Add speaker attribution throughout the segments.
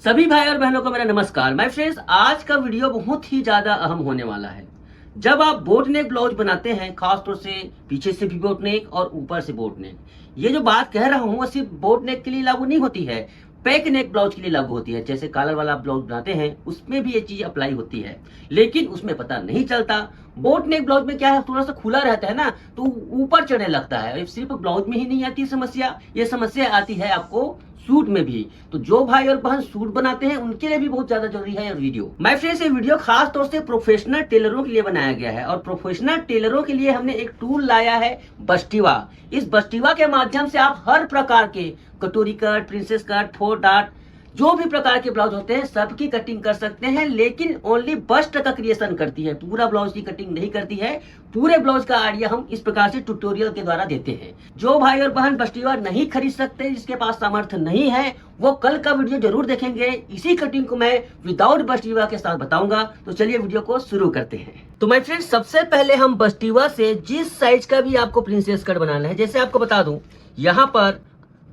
Speaker 1: सभी भाई और बहनों को मेरा नमस्कार। माय फ्रेंड्स, आज का वीडियो बहुत ही ज्यादा अहम होने वाला है। जब आप बोट नेक ब्लाउज बनाते हैं, खासतौर से पीछे से भी बोट नेक और ऊपर से बोट नेक, ये जो बात कह रहा हूँ वो सिर्फ बोट नेक के लिए लागू नहीं होती है, पैक नेक ब्लाउज के लिए लागू होती है। जैसे कॉलर वाला ब्लाउज बनाते हैं उसमें भी ये चीज अप्लाई होती है, लेकिन उसमें पता नहीं चलता। बोट नेक ब्लाउज में क्या है, थोड़ा सा खुला रहता है ना, तो ऊपर चढ़ने लगता है। सिर्फ ब्लाउज में ही नहीं आती समस्या, ये समस्या आती है आपको सूट में भी। तो जो भाई और बहन सूट बनाते हैं उनके लिए भी बहुत ज्यादा जरूरी है ये वीडियो। माय फ्रेंड्स, ये वीडियो खास तौर से प्रोफेशनल टेलरों के लिए बनाया गया है और प्रोफेशनल टेलरों के लिए हमने एक टूल लाया है, बस्टिवा। इस बस्टिवा के माध्यम से आप हर प्रकार के कटोरी कट, प्रिंसेस कट, 4 डॉट, जो भी प्रकार के ब्लाउज होते हैं सबकी कटिंग कर सकते हैं, लेकिन ओनली बस्ट का क्रिएशन करती है, पूरा ब्लाउज की कटिंग नहीं करती है। पूरे ब्लाउज का आइडिया हम इस प्रकार से ट्यूटोरियल के द्वारा देते हैं। जो भाई और बहन बस्टिवा नहीं खरीद सकते, जिसके पास सामर्थ्य नहीं है, वो कल का वीडियो जरूर देखेंगे। इसी कटिंग को मैं विदाउट बस्टिवा के साथ बताऊंगा। तो चलिए वीडियो को शुरू करते हैं। तो माय फ्रेंड्स, सबसे पहले हम बस्टिवा से जिस साइज का भी आपको प्रिंसेस कट बनाना है, जैसे आपको बता दूं, यहाँ पर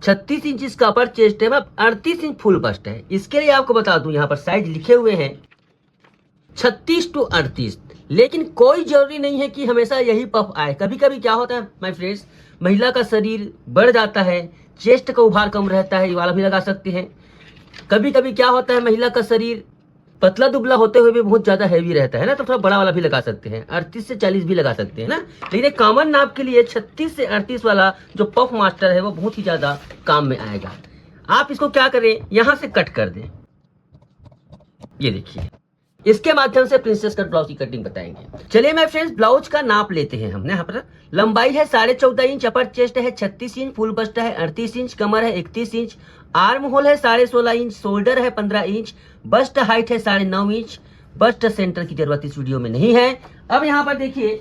Speaker 1: 36 इंच इसका अपर चेस्ट है, 38 इंच फुल बस्ट है। इसके लिए आपको बता दूं, यहाँ पर साइज लिखे हुए हैं 36 to 38, लेकिन कोई जरूरी नहीं है कि हमेशा यही पफ आए। कभी कभी क्या होता है माय फ्रेंड्स, महिला का शरीर बढ़ जाता है, चेस्ट का उभार कम रहता है, ये वाला भी लगा सकते हैं। कभी कभी क्या होता है, महिला का शरीर पतला दुबला होते हुए भी बहुत ज्यादा हैवी रहता है ना, तो थोड़ा बड़ा वाला भी लगा सकते हैं, 38 से 40 भी लगा सकते हैं ना। लेकिन एक कॉमन नाप के लिए 36 से 38 वाला जो पफ मास्टर है वो बहुत ही ज्यादा काम में आएगा। आप इसको क्या करें, यहां से कट कर दें। ये देखिए, इसके माध्यम से प्रिंसेस कट ब्लाउज की कटिंग बताएंगे। चलिए मैं फ्रेंड्स, ब्लाउज का नाप लेते हैं। हमने यहाँ पर लंबाई है 14.5 इंच, अपर चेस्ट है 36 इंच, फुल बस्ट है 38 इंच, कमर है 31 इंच, आर्म होल है 16.5 इंच, शोल्डर है 15 इंच, बस्ट हाइट है 9.5 इंच। बस्ट सेंटर की जरूरत इस वीडियो में नहीं है। अब यहाँ पर देखिए,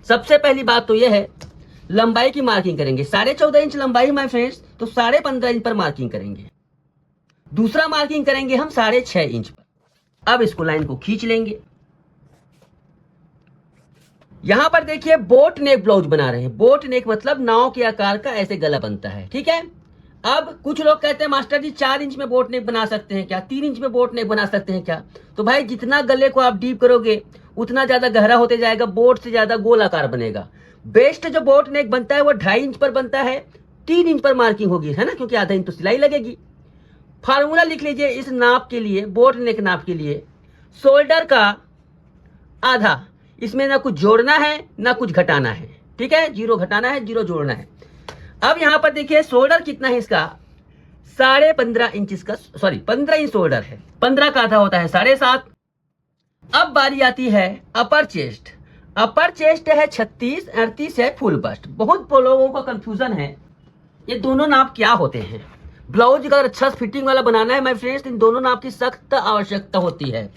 Speaker 1: सबसे पहली बात तो यह है, लंबाई की मार्किंग करेंगे। 14.5 इंच लंबाई माय फ्रेंड्स, तो 15.5 इंच पर मार्किंग करेंगे। दूसरा मार्किंग करेंगे हम 6.5 इंच पर। अब इसको लाइन को खींच लेंगे। यहां पर देखिए, बोट नेक ब्लाउज बना रहे हैं। बोट नेक मतलब नाव के आकार का ऐसे गला बनता है, ठीक है। अब कुछ लोग कहते हैं मास्टर जी 4 इंच में बोट नेक बना सकते हैं क्या, 3 इंच में बोट नेक बना सकते हैं क्या? तो भाई, जितना गले को आप डीप करोगे उतना ज्यादा गहरा होते जाएगा, बोट से ज्यादा गोल आकार बनेगा। बेस्ट जो बोट नेक बनता है वो 2.5 इंच पर बनता है, 3 इंच पर मार्किंग होगी, है ना, क्योंकि आधा इंच तो सिलाई लगेगी। फार्मूला लिख लीजिए इस नाप के लिए, बोट नेक नाप के लिए, शोल्डर का आधा। इसमें ना कुछ जोड़ना है ना कुछ घटाना है, ठीक है। 0 घटाना है, 0 जोड़ना है। अब यहां पर देखिए, शोल्डर कितना है इसका, 15.5 इंच इसका, सॉरी 15 इंच शोल्डर है, 15 का आधा होता है 7.5। अब बारी आती है अपर चेस्ट। अपर चेस्ट है 36, 38 है फुल बस्ट। बहुत लोगों का कंफ्यूजन है, ये दोनों नाप क्या होते हैं। ब्लाउज अगर अच्छा फिटिंग वाला बनाना है माय फ्रेंड्स, इन दोनों नाप की सख्त आवश्यकता होती है।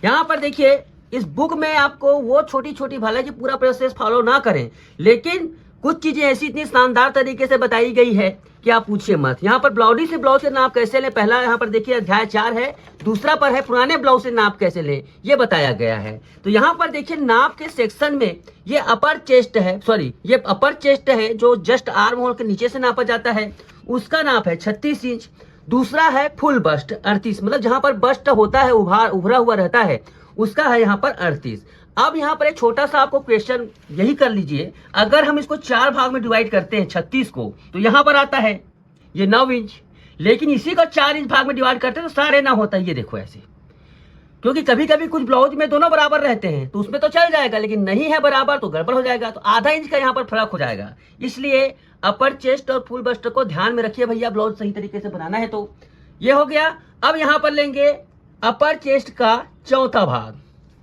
Speaker 1: यहाँ पर देखिए, इस बुक में आपको वो छोटी छोटी, हालांकि पूरा प्रोसेस फॉलो ना करें, लेकिन कुछ चीजें ऐसी इतनी शानदार तरीके से बताई गई है कि आप पूछिए मत। यहाँ पर ब्लाउज से ब्लाउज से नाप कैसे लें, पहला यहाँ पर देखिए अध्याय 4 है, दूसरा पर है पुराने ब्लाउज से नाप कैसे लें, ये बताया गया है। तो यहाँ पर देखिए, नाप के सेक्शन में ये अपर चेस्ट है, सॉरी ये अपर चेस्ट है जो जस्ट आर्म होल के नीचे से नापा जाता है, उसका नाप है 36 इंच। दूसरा है फुल बस्ट 38, मतलब जहां पर बस्ट होता है, उभरा हुआ रहता है, उसका है यहाँ पर 38। अब यहाँ पर एक छोटा सा आपको क्वेश्चन यही कर लीजिए, अगर हम इसको 4 भाग में डिवाइड करते हैं 36 को, तो यहाँ पर आता है ये 9 इंच, लेकिन इसी को 4 इंच भाग में डिवाइड करते हैं तो 9.5 होता है। ये देखो ऐसे, क्योंकि कभी कभी कुछ ब्लाउज में दोनों बराबर रहते हैं तो उसमें तो चल जाएगा, लेकिन नहीं है बराबर तो गड़बड़ हो जाएगा, तो आधा इंच का यहाँ पर फर्क हो जाएगा। इसलिए अपर चेस्ट और फुल बस्ट को ध्यान में रखिए भैया, ब्लाउज सही तरीके से बनाना है तो। ये हो गया। अब यहाँ पर लेंगे अपर चेस्ट का चौथा भाग।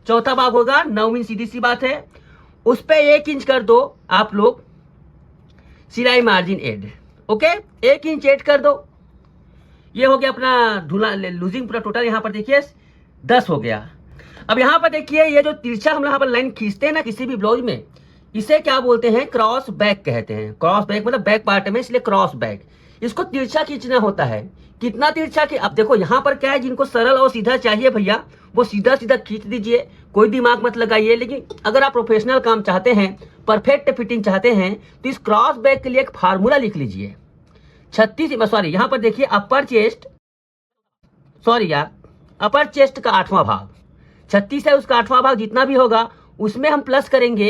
Speaker 1: चौथा भाग होगा 9 इंच, सीधी सी बात है। उस पर 1 इंच कर दो आप लोग सिलाई margin add, okay, 1 inch add कर दो। ये हो गया अपना लूजिंग पूरा टोटल, यहाँ पर देखिए 10 हो गया। अब यहाँ पर देखिए, ये जो तिरछा हम यहाँ पर लाइन खींचते हैं ना किसी भी ब्लाउज में, इसे क्या बोलते हैं, क्रॉस बैक कहते हैं। क्रॉस बैक मतलब बैक पार्ट में, इसलिए क्रॉस बैक। इसको तिरछा खींचना होता है। कितना तिरछा की, अब देखो यहाँ पर क्या है, जिनको सरल और सीधा चाहिए भैया वो सीधा सीधा खींच दीजिए, कोई दिमाग मत लगाइए। लेकिन अगर आप प्रोफेशनल काम चाहते हैं, परफेक्ट फिटिंग चाहते हैं, तो इस क्रॉस बैक के लिए एक फार्मूला लिख लीजिए। 36, सॉरी यहाँ पर देखिए, अपर चेस्ट सॉरी यार, अपर चेस्ट का 8वां भाग, 36 है उसका 8वां भाग, जितना भी होगा उसमें हम प्लस करेंगे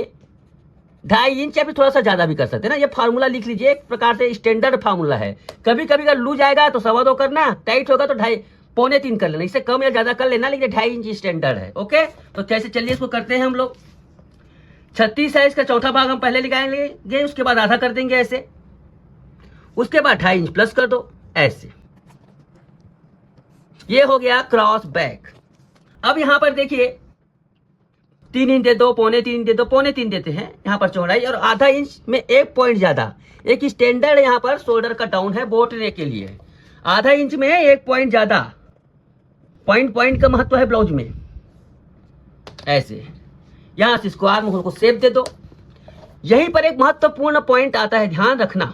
Speaker 1: 2.5 इंच या फिर थोड़ा सा ज्यादा भी कर सकते हैं ना। ये फार्मूला लिख लीजिए, एक प्रकार से स्टैंडर्ड फार्मूला है। कभी कभी अगर लूज आएगा तो 2.25 करना, टाइट होगा तो 2.5 पौने 3 कर लेना, इससे कम या ज्यादा कर लेना, लेकिन 2.5 इंच स्टैंडर्ड है। ओके, तो कैसे चलिए इसको करते हैं हम लोग। 36 है, इसका चौथा भाग हम पहले निकालेंगे, उसके बाद आधा कर देंगे ऐसे, उसके बाद 2.5 इंच प्लस कर दो ऐसे। ये हो गया क्रॉस बैक। अब यहां पर देखिए 3 इंच दे दो, पौने 3 दे दो, पौने 3 देते हैं यहाँ पर चौड़ाई, और आधा इंच में 1 पॉइंट ज्यादा, एक स्टैंडर्ड यहाँ पर शोल्डर का डाउन है बोट नेक के लिए, आधा इंच में 1 पॉइंट ज्यादा, पॉइंट का महत्व है ब्लाउज में। ऐसे यहां से इसको आर्म होल को शेप दे दो। यहीं पर एक महत्वपूर्ण पॉइंट आता है, ध्यान रखना।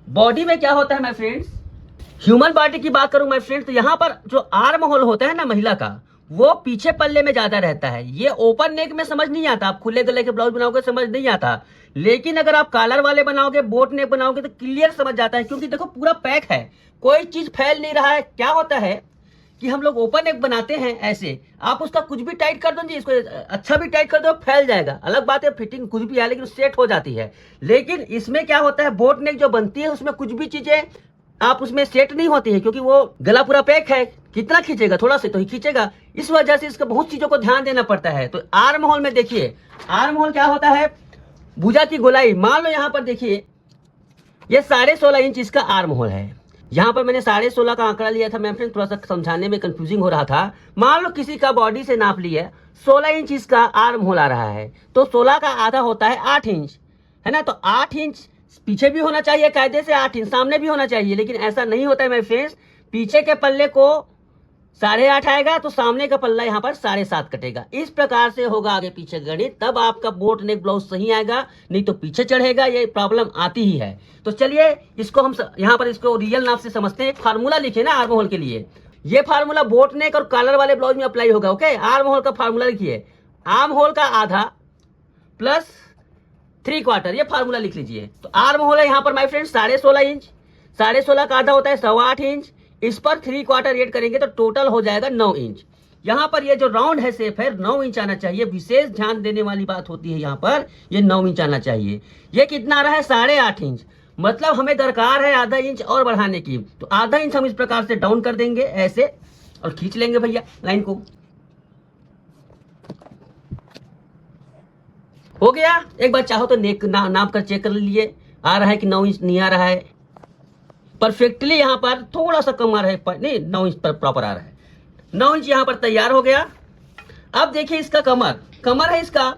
Speaker 1: बॉडी में क्या होता है माय फ्रेंड्स, ह्यूमन बॉडी की बात करूं माय फ्रेंड्स, तो यहाँ पर जो आर्म होल होता है ना महिला का, वो पीछे पल्ले में ज्यादा रहता है। ये ओपन नेक में समझ नहीं आता, आप खुले गले के ब्लाउज बनाओगे समझ नहीं आता, लेकिन अगर आप कॉलर वाले बनाओगे, बोट नेक बनाओगे तो क्लियर समझ जाता है, क्योंकि देखो पूरा पैक है, कोई चीज फैल नहीं रहा है। क्या होता है कि हम लोग ओपन नेक बनाते हैं ऐसे, आप उसका कुछ भी टाइट कर दो जी, इसको अच्छा भी टाइट कर दो फैल जाएगा, अलग बात है फिटिंग कुछ भी है लेकिन सेट हो जाती है। लेकिन इसमें क्या होता है, बोट नेक जो बनती है उसमें कुछ भी चीजें आप उसमें सेट नहीं होती है, क्योंकि वो गला पूरा पैक है, कितना खींचेगा, थोड़ा से तो ही खींचेगा, इस वजह से इसका बहुत चीजों को ध्यान देना पड़ता है। तो आर्म होल में देखिए, आर्म होल क्या होता है, भुजा की गोलाई, मान लो यहाँ पर देखिए ये 16.5 इंच इसका आर्म होल है। यहाँ पर मैंने 16.5 का आंकड़ा लिया था, मैं फ्रेंड थोड़ा सा समझाने में कंफ्यूजिंग हो रहा था। मान लो किसी का बॉडी से नाप लिया 16 इंच इसका आर्म होल आ रहा है, तो 16 का आधा होता है 8 इंच, है ना। तो 8 इंच पीछे भी होना चाहिए कायदे से, 8 इंच सामने भी होना चाहिए, लेकिन ऐसा नहीं होता है मेरे फ्रेंड्स। पीछे के पल्ले को 8.5 आएगा तो सामने का पल्ला यहाँ पर 7.5 कटेगा। इस प्रकार से होगा आगे पीछे गणित, तब आपका बोट नेक ब्लाउज सही आएगा, नहीं तो पीछे चढ़ेगा, ये प्रॉब्लम आती ही है। तो चलिए इसको हम यहाँ पर इसको रियल नाप से समझते हैं। एक फार्मूला लिखे ना आर्म होल के लिए, ये फार्मूला बोट नेक और कॉलर वाले ब्लाउज में अप्लाई होगा। ओके, आर्म होल का फार्मूला लिखिए, आर्म होल का आधा प्लस 3/4, ये फार्मूला लिख लीजिए। तो आर्म होल है यहाँ पर माय फ्रेंड 16.5 इंच, 16.5 का आधा होता है 8.25 इंच, इस पर 3/4 ऐड करेंगे तो टोटल हो जाएगा 9 इंच। यहाँ पर ये जो राउंड है शेप है 9 इंच आना चाहिए, विशेष ध्यान देने वाली बात होती है यहाँ पर, ये 9 इंच आना चाहिए। ये कितना आ रहा है 8.5 इंच, मतलब हमें दरकार है आधा इंच और बढ़ाने की, तो आधा इंच हम इस प्रकार से डाउन कर देंगे ऐसे, और खींच लेंगे भैया लाइन को। हो गया। एक बार चाहो तो नेक नाप कर चेक कर लीजिए, आ रहा है कि 9 इंच नहीं आ रहा है, परफेक्टली यहाँ पर थोड़ा सा कम आ रहा है, नहीं 9 इंच पर प्रॉपर आ रहा है। 9 इंच यहाँ पर तैयार हो गया। अब देखिए इसका कमर है इसका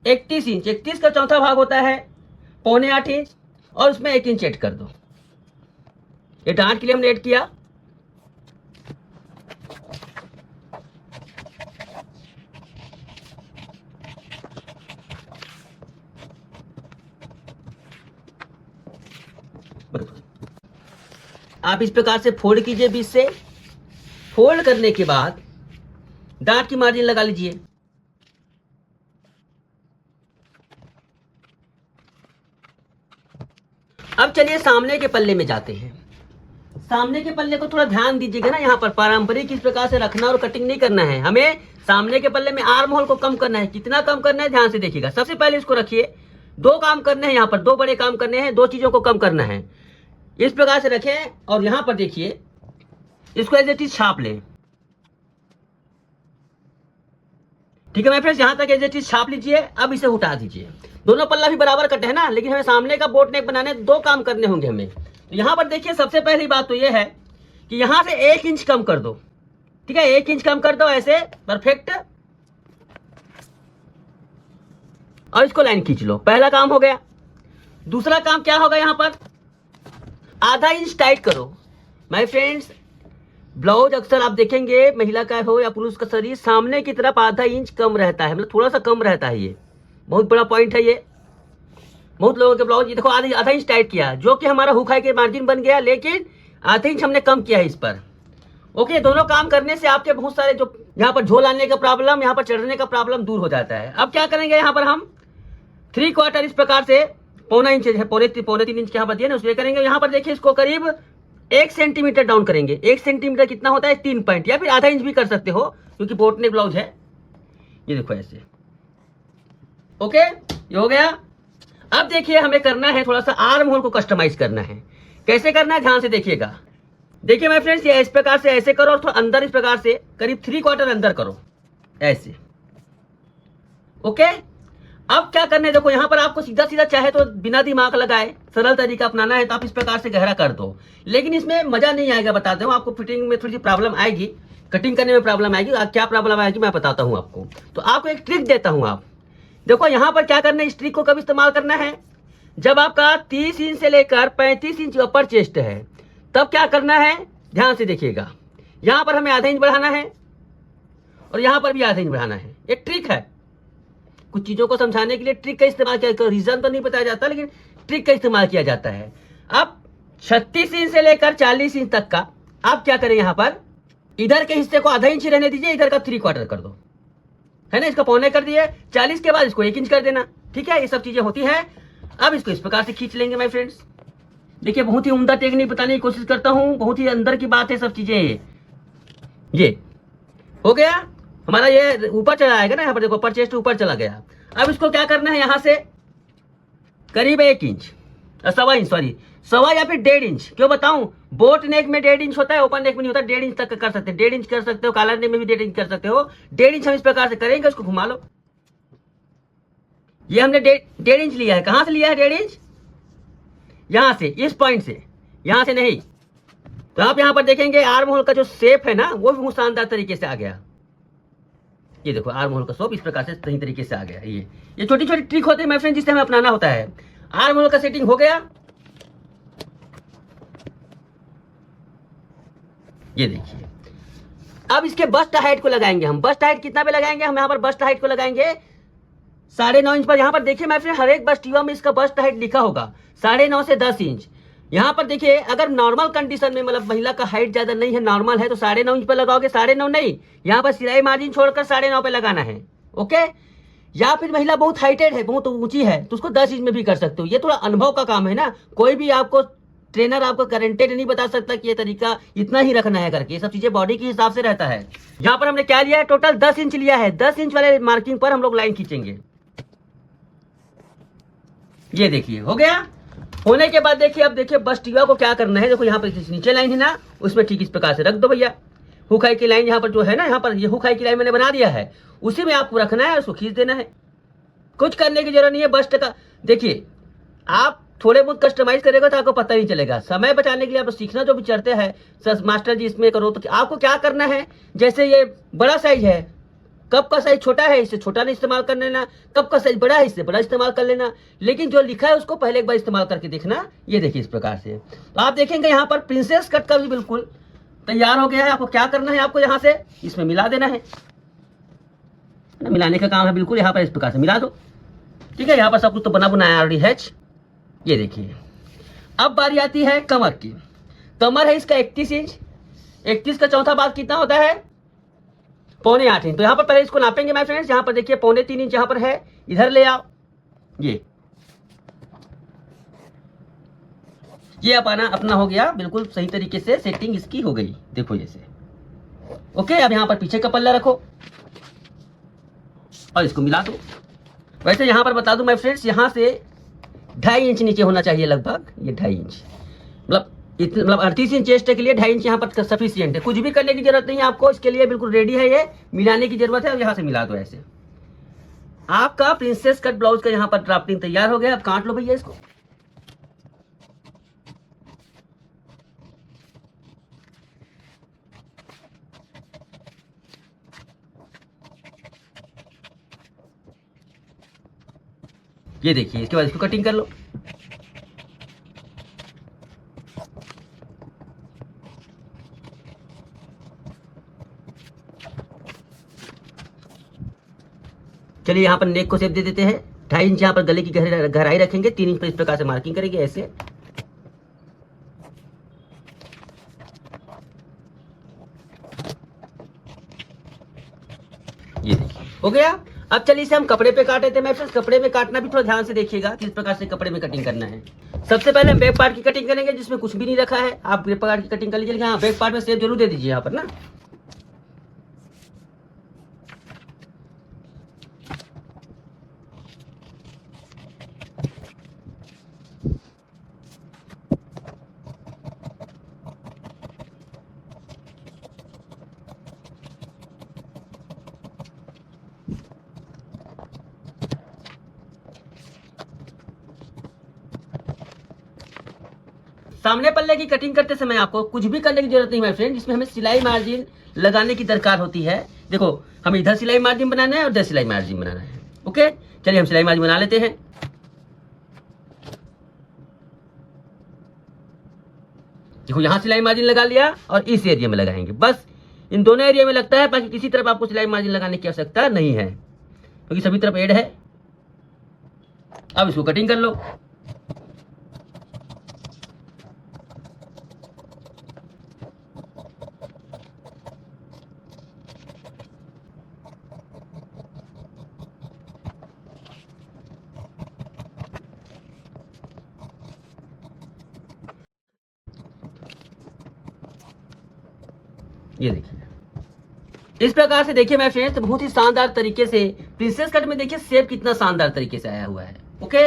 Speaker 1: 31 इंच, 31 का चौथा भाग होता है 7.25 इंच, और उसमें 1 इंच ऐड कर दो। ये डांट के लिए हमने ऐड किया। आप इस प्रकार से फोल्ड कीजिए, बीच से फोल्ड करने के बाद डांट की मार्जिन लगा लीजिए। अब चलिए सामने के पल्ले में जाते हैं। सामने के पल्ले को थोड़ा ध्यान दीजिएगा ना, यहाँ पर पारंपरिक इस प्रकार से रखना और कटिंग नहीं करना है, हमें सामने के पल्ले में आर्म होल को कम करना है। कितना कम करना है ध्यान से देखिएगा। सबसे पहले इसको रखिए, 2 काम करने हैं यहाँ पर, 2 बड़े काम करने हैं, 2 चीजों को कम करना है। इस प्रकार से रखें और यहां पर देखिए इसको एज इट इज छाप लें। ठीक है मेरे फ्रेंड्स, यहां तक एज इट इज छाप लीजिए। अब इसे उठा दीजिए। दोनों पल्ला भी बराबर कटे हैं ना, लेकिन हमें सामने का बोट नेक बनाने 2 काम करने होंगे हमें। तो यहां पर देखिए सबसे पहली बात तो यह है कि यहां से 1 इंच कम कर दो। ठीक है, 1 इंच कम कर दो ऐसे, परफेक्ट, और इसको लाइन खींच लो। पहला काम हो गया। दूसरा काम क्या होगा, यहां पर आधा इंच टाइट करो। माय फ्रेंड्स, ब्लाउज अक्सर आप देखेंगे महिला का हो या पुरुष का शरीर सामने की तरफ आधा इंच कम रहता है, मतलब थोड़ा सा कम रहता है। ये बहुत बड़ा पॉइंट है। ये बहुत लोगों के ब्लाउज, ये देखो आधा इंच टाइट किया, जो कि हमारा हुक हाई के मार्जिन बन गया, लेकिन आधा इंच हमने कम किया है इस पर। ओके, दोनों काम करने से आपके बहुत सारे जो यहाँ पर झोल आने का प्रॉब्लम, यहाँ पर चढ़ने का प्रॉब्लम दूर हो जाता है। अब क्या करेंगे, यहाँ पर हम 3/4 इस प्रकार से, 1.25 इंच है, 3.25 इंच के यहाँ पर दिया ना, उसमें करेंगे। यहाँ पर देखिए इसको करीब 1 सेंटीमीटर डाउन करेंगे। 1 सेंटीमीटर कितना होता है? 3 पॉइंट, या फिर आधा इंच भी कर सकते हो क्योंकि बोट नेक ब्लाउज है। ये देखो ऐसे। ओके, ये हो गया। अब देखिए हमें करना है थोड़ा सा आर्म होल को कस्टमाइज करना है। कैसे करना है ध्यान से देखिएगा। देखिए माय फ्रेंड्स, ये इस प्रकार से ऐसे करो और थोड़ा अंदर इस प्रकार से करीब 3/4 अंदर करो ऐसे। ओके, अब क्या करना है देखो, यहां पर आपको सीधा सीधा चाहे तो बिना दिमाग लगाए सरल तरीका अपनाना है तो आप इस प्रकार से गहरा कर दो, लेकिन इसमें मजा नहीं आएगा। बताते हूँ आपको, फिटिंग में थोड़ी सी प्रॉब्लम आएगी, कटिंग करने में प्रॉब्लम आएगी। क्या प्रॉब्लम आएगी मैं बताता हूँ आपको। तो आपको एक ट्रिक देता हूँ। आप देखो यहां पर क्या करना है, इस ट्रिक को कब इस्तेमाल करना है? जब आपका 30 इंच से लेकर 35 इंच अपर चेस्ट है, तब क्या करना है ध्यान से देखिएगा। यहां पर हमें आधा इंच बढ़ाना है और यहां पर भी आधा इंच बढ़ाना है। एक ट्रिक है, कुछ चीजों को समझाने के लिए ट्रिक का इस्तेमाल किया। रीजन तो नहीं बताया जाता, लेकिन ट्रिक का इस्तेमाल किया जाता है। अब 36 इंच से लेकर 40 इंच तक का आप क्या करें, यहां पर इधर के हिस्से को आधा इंच रहने दीजिए, इधर का 3/4 कर दो, है ना। इसका पौने कर दिए। 40 के बाद इसको 1 इंच कर देना, ठीक है। ये सब चीजें होती है। अब इसको इस प्रकार से खींच लेंगे माय फ्रेंड्स। देखिए बहुत ही उम्दा टेक्निक बताने की कोशिश करता हूं, बहुत ही अंदर की बात है सब चीजें। ये हो गया हमारा, ये ऊपर चला आएगा ना, यहाँ पर देखो अपर चेस्ट ऊपर चला गया। अब इसको क्या करना है, यहां से करीब 1 इंच, 1.25 इंच, सॉरी 1.25 या फिर 1.5 इंच। क्यों बताऊं, बोट नेक में 1.5 इंच होता है, ओपन नेक में नहीं होता। 1.5 इंच तक कर सकते हैं, 1.5 इंच कर सकते हो, कॉलर नेक में भी 1.5 इंच कर सकते हो। 1.5 इंच हम इस प्रकार से करेंगे, उसको घुमा लो। ये हमने 1.5 इंच लिया है। कहां से लिया है 1.5 इंच? यहां से, इस पॉइंट से, यहां से नहीं। तो आप यहां पर देखेंगे आर्म होल का जो शेप है ना, वो भी शानदार तरीके से आ गया। ये देखो आर्म होल का शेप इस प्रकार से सही तरीके से आ गया। ये छोटी छोटी ट्रिक होती है माय फ्रेंड, जिससे हमें अपनाना होता है। आर्म होल का सेटिंग हो गया। ये देखिए, अब इसके बस्ट हाइट को लगाएंगे हम। बस्ट हाइट कितना पे लगाएंगे हम? यहाँ पर बस्ट हाइट को लगाएंगे 9.5 इंच पर। यहाँ पर देखिए माय फ्रेंड, हर एक बस्ट युवा में इसका बस्ट हाइट लिखा होगा 9.5 से 10 इंच। यहाँ पर देखिए, अगर नॉर्मल कंडीशन में मतलब महिला का हाइट ज्यादा नहीं है, नॉर्मल है, तो 9.5 इंच पर लगाओगे। 9.5 नहीं, यहाँ पर सिलाई मार्जिन छोड़कर 9.5 पे लगाना है। ओके, या फिर महिला बहुत हाइटेड है, बहुत ऊंची है, तो उसको 10 इंच में भी कर सकते हो। ये थोड़ा अनुभव का काम है ना, कोई भी आपको ट्रेनर आपको गारंटेड नहीं बता सकता कि ये तरीका इतना ही रखना है करके। ये सब चीजें बॉडी के हिसाब से रहता है। यहाँ पर हमने क्या लिया है, टोटल 10 इंच लिया है। 10 इंच वाले मार्किंग पर हम लोग लाइन खींचेंगे। ये देखिए हो गया। होने के बाद देखिए, अब देखिए बस्ट युवा को क्या करना है। देखो यहाँ पर नीचे लाइन है ना, उसमें ठीक इस प्रकार से रख दो भैया। हुक हाई की लाइन यहाँ पर जो है ना, यहाँ पर ये हुक हाई की लाइन मैंने बना दिया है, उसी में आपको रखना है, उसको खींच देना है। कुछ करने की जरूरत नहीं है बस्ट का। देखिए आप थोड़े बहुत कस्टमाइज करेगा तो आपको पता नहीं चलेगा। समय बचाने के लिए आप सीखना जो भी चढ़ते हैं सर मास्टर जी इसमें करो, तो आपको क्या करना है, जैसे ये बड़ा साइज है, कप का साइज छोटा है, इससे छोटा नहीं इस्तेमाल कर लेना। कप का साइज बड़ा है, इससे बड़ा इस्तेमाल कर लेना। लेकिन जो लिखा है उसको पहले एक बार इस्तेमाल करके देखना। ये देखिए इस प्रकार से, तो आप देखेंगे यहाँ पर प्रिंसेस कट का भी बिल्कुल तैयार हो गया है। आपको क्या करना है, आपको यहाँ से इसमें मिला देना है। मिलाने का काम है बिल्कुल, यहाँ पर इस प्रकार से मिला दो, ठीक है। यहाँ पर सब कुछ तो बना बनाया ऑलरेडी है। ये देखिए, अब बारी आती है कमर की। कमर है इसका 31 इंच। 31 का चौथा भाग कितना होता है? 7.25 इंच। तो यहाँ पर पहले इसको नापेंगे माय फ्रेंड्स। यहाँ पर देखिए 3.25 इंच यहाँ पर है, इधर ले आओ। ये अपना हो गया बिल्कुल सही तरीके से, सेटिंग इसकी हो गई। देखो जैसे ओके। अब यहाँ पर पीछे का पल्ला रखो और इसको मिला दो। वैसे यहाँ पर बता दूं माय फ्रेंड्स, यहाँ से 2.5 इंच नीचे होना चाहिए लगभग। ये 2.5 इंच मतलब 38 इंच चेस्ट के लिए 2.5 इंच यहाँ पर सफिशियंट है। कुछ भी करने की जरूरत नहीं है आपको, इसके लिए बिल्कुल रेडी है। ये मिलाने की जरूरत है। अब यहाँ से मिला दो ऐसे। आपका प्रिंसेस कट ब्लाउज का यहाँ पर ड्राफ्टिंग तैयार हो गया। अब काट लो भैया इसको। ये देखिए, इसके बाद इसको कटिंग कर लो। चलिए यहाँ पर नेक को शेप दे देते हैं। 2.5 इंच यहाँ पर गले की गहराई रखेंगे। 3 इंच पर इस प्रकार से मार्किंग करेंगे ऐसे। ये देखिए हो गया। अब चलिए इसे हम कपड़े पे काटे थे। मैं फिर कपड़े में काटना भी थोड़ा ध्यान से देखिएगा, किस प्रकार से कपड़े में कटिंग करना है। सबसे पहले हम बैक पार्ट की कटिंग करेंगे, जिसमें कुछ भी नहीं रखा है। आप बैक पार्ट की कटिंग कर लीजिए, लेकिन हाँ बैक पार्ट में शेप जरूर दे दीजिए यहाँ पर ना। सामने पल्ले की कटिंग करते समय आपको कुछ भी करने की जरूरत नहीं है फ्रेंड, जिसमें हमें सिलाई मार्जिन लगाने की दरकार होती है। देखो हमें इधर सिलाई मार्जिन बनाना है और इधर सिलाई मार्जिन बनाना है। ओके चलिए हम सिलाई मार्जिन बना लेते हैं। देखो यहाँ सिलाई मार्जिन लगा लिया और इस एरिया में लगाएंगे, बस इन दोनों एरिया में लगता है, बाकी किसी तरफ आपको सिलाई मार्जिन लगाने की आवश्यकता नहीं है, क्योंकि सभी तरफ एड है। अब इसको कटिंग कर लो। ये देखिए इस प्रकार से, देखिए मैं फ्रेंड्स बहुत ही शानदार तरीके से प्रिंसेस कट में देखिए शेप कितना शानदार तरीके से आया हुआ है। ओके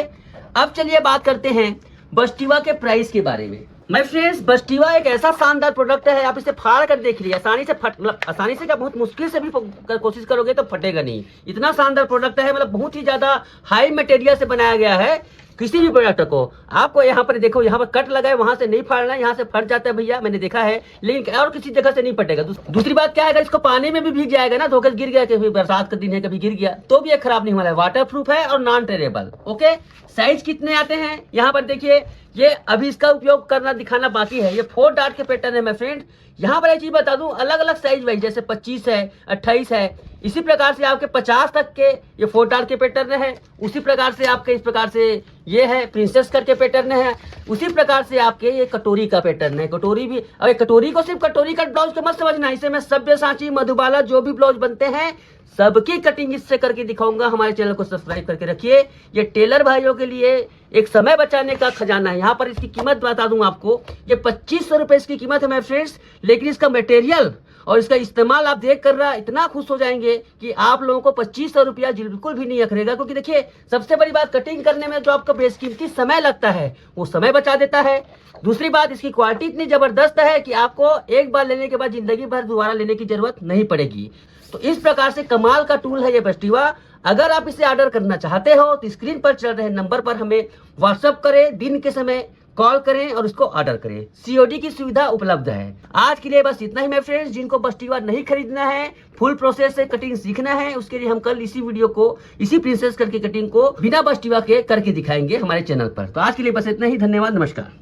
Speaker 1: अब चलिए बात करते हैं बस्टिवा के प्राइस के बारे में। माय फ्रेंड्स बस्टिवा एक ऐसा शानदार प्रोडक्ट है, आप इसे फाड़ कर देख लीजिए, आसानी से मतलब आसानी से क्या बहुत मुश्किल से भी कोशिश करोगे तो फटेगा नहीं, इतना शानदार प्रोडक्ट है। मतलब बहुत ही ज्यादा हाई मटेरियल से बनाया गया है किसी भी प्रोडक्ट को। आपको यहाँ पर देखो, यहाँ पर कट लगा है, वहां से नहीं फाड़ना है, यहाँ से फट जाता है भैया, मैंने देखा है, लेकिन और किसी जगह से नहीं फटेगा। दूसरी बात क्या है, अगर इसको पानी में भी भीग जाएगा ना, धोकर गिर गया, कभी बरसात का दिन है कभी गिर गया, तो भी ये खराब नहीं होना है। वाटर प्रूफ है और नॉन टेरेबल। ओके साइज कितने आते हैं यहाँ पर देखिए, ये अभी इसका उपयोग करना दिखाना बाकी है। ये 4 डार्ट के पैटर्न है मैं फ्रेंड। यहाँ पर एक चीज बता दूं, अलग अलग साइज वाइज, जैसे 25 है, 28 है, इसी प्रकार से आपके 50 तक के ये 4 डार्ट के पैटर्न है। उसी प्रकार से आपके इस प्रकार से ये है प्रिंसेस कट के पैटर्न है। उसी प्रकार से आपके ये कटोरी का पैटर्न है। कटोरी भी, अब कटोरी को सिर्फ कटोरी कट ब्लाउज को मत समझना, इसे मैं सब्यसाची मधुबाला जो भी ब्लाउज बनते हैं सबकी कटिंग इससे करके दिखाऊंगा। हमारे चैनल को सब्सक्राइब करके रखिए। ये टेलर भाइयों के लिए एक समय बचाने का खजाना है। यहाँ पर इसकी कीमत बता दूं आपको, ये 2500 रुपए इसकी कीमत है मेरे फ्रेंड्स, लेकिन इसका मटेरियल और इसका इस्तेमाल आप देख कर रहा इतना खुश हो जाएंगे कि आप लोगों को 2500 रुपया बिल्कुल भी नहीं अखरेगा। क्योंकि देखिए सबसे बड़ी बात, कटिंग करने में जो आपका बेशकीमती समय लगता है वो समय बचा देता है। दूसरी बात, इसकी क्वालिटी इतनी जबरदस्त है कि आपको एक बार लेने के बाद जिंदगी भर दोबारा लेने की जरूरत नहीं पड़ेगी। तो इस प्रकार से कमाल का टूल है ये बस्टिवा। अगर आप इसे ऑर्डर करना चाहते हो तो स्क्रीन पर चल रहे नंबर पर हमें व्हाट्सएप करें, दिन के समय कॉल करें और उसको ऑर्डर करें। सीओडी की सुविधा उपलब्ध है। आज के लिए बस इतना ही मेरे फ्रेंड्स। जिनको बस्टिवा नहीं खरीदना है, फुल प्रोसेस से कटिंग सीखना है, उसके लिए हम कल इसी वीडियो को, इसी प्रिंसेस कट की कटिंग को बिना बस्टिवा के करके दिखाएंगे हमारे चैनल पर। तो आज के लिए बस इतना ही, धन्यवाद, नमस्कार।